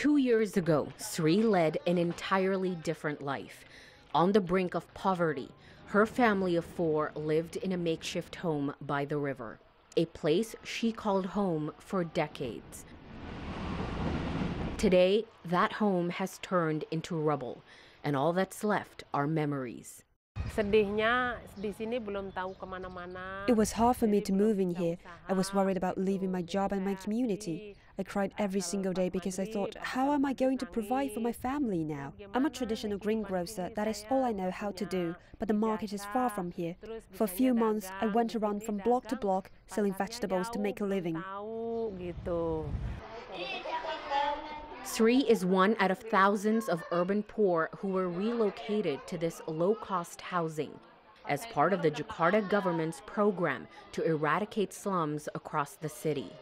2 years ago, Sri led an entirely different life. On the brink of poverty, her family of 4 lived in a makeshift home by the river, a place she called home for decades. Today, that home has turned into rubble, and all that's left are memories. It was hard for me to move in here. I was worried about leaving my job and my community. I cried every single day because I thought, how am I going to provide for my family now? I'm a traditional greengrocer, that is all I know how to do, but the market is far from here. For a few months, I went around from block to block selling vegetables to make a living. Sri is one out of thousands of urban poor who were relocated to this low-cost housing as part of the Jakarta government's program to eradicate slums across the city.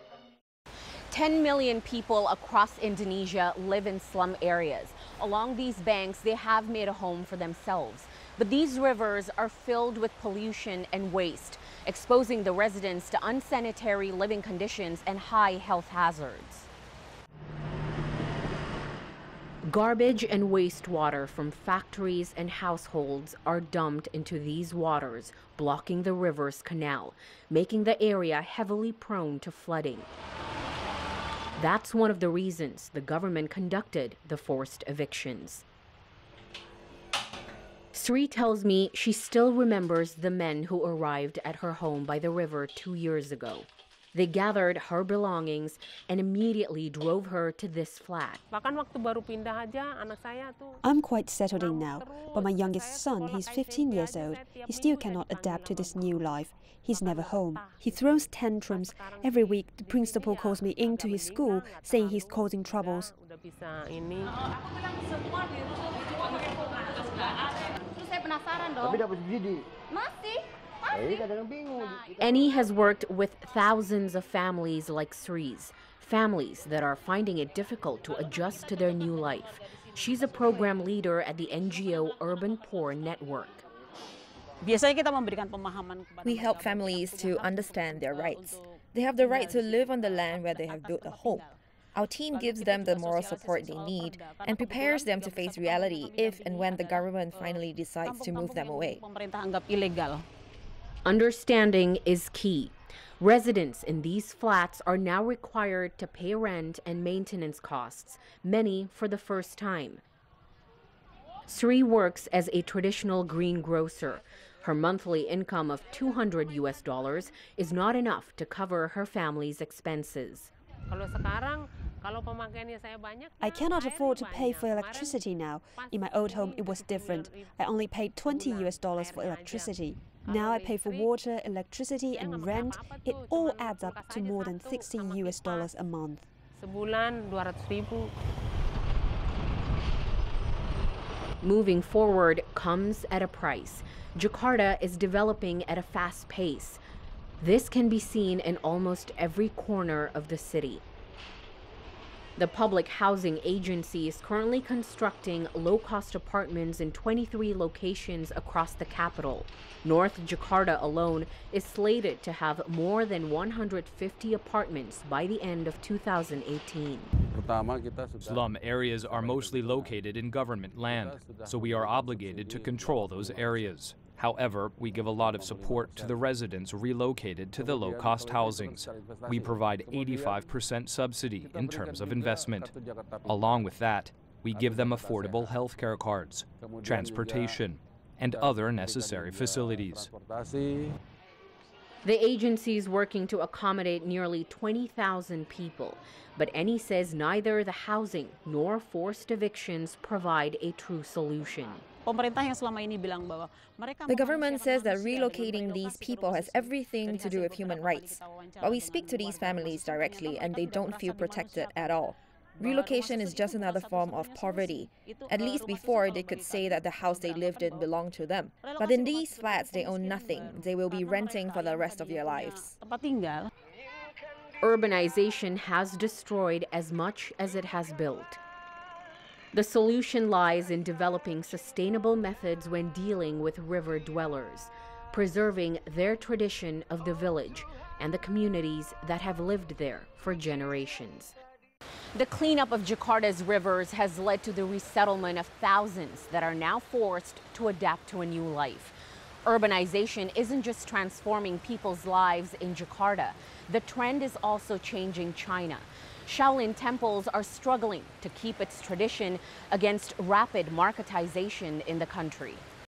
10 million people across Indonesia live in slum areas. Along these banks, they have made a home for themselves. But these rivers are filled with pollution and waste, exposing the residents to unsanitary living conditions and high health hazards. Garbage and wastewater from factories and households are dumped into these waters, blocking the river's canal, making the area heavily prone to flooding. That's one of the reasons the government conducted the forced evictions. Sri tells me she still remembers the men who arrived at her home by the river 2 years ago. They gathered her belongings and immediately drove her to this flat. I'm quite settled in now, but my youngest son, he's 15 years old. He still cannot adapt to this new life. He's never home. He throws tantrums. Every week, the principal calls me into his school saying he's causing troubles. Annie has worked with thousands of families like Sri's, families that are finding it difficult to adjust to their new life. She's a program leader at the NGO Urban Poor Network. We help families to understand their rights. They have the right to live on the land where they have built a home. Our team gives them the moral support they need and prepares them to face reality if and when the government finally decides to move them away. Understanding is key. Residents in these flats are now required to pay rent and maintenance costs, many for the first time. Sri works as a traditional greengrocer. Her monthly income of $200 is not enough to cover her family's expenses. I cannot afford to pay for electricity now. In my old home, it was different. I only paid $20 for electricity. Now I pay for water, electricity, and rent. It all adds up to more than $60 a month. Moving forward comes at a price. Jakarta is developing at a fast pace. This can be seen in almost every corner of the city. The Public Housing Agency is currently constructing low-cost apartments in 23 locations across the capital. North Jakarta alone is slated to have more than 150 apartments by the end of 2018. Slum areas are mostly located in government land, so we are obligated to control those areas. However, we give a lot of support to the residents relocated to the low-cost housings. We provide 85% subsidy in terms of investment. Along with that, we give them affordable healthcare cards, transportation, and other necessary facilities. The agency is working to accommodate nearly 20,000 people, but Annie says neither the housing nor forced evictions provide a true solution. The government says that relocating these people has everything to do with human rights. But we speak to these families directly and they don't feel protected at all. Relocation is just another form of poverty. At least before, they could say that the house they lived in belonged to them. But in these flats, they own nothing. They will be renting for the rest of their lives. Urbanization has destroyed as much as it has built. The solution lies in developing sustainable methods when dealing with river dwellers, preserving their tradition of the village and the communities that have lived there for generations. The cleanup of Jakarta's rivers has led to the resettlement of thousands that are now forced to adapt to a new life. Urbanization isn't just transforming people's lives in Jakarta. The trend is also changing China. Shaolin temples are struggling to keep its tradition against rapid marketization in the country.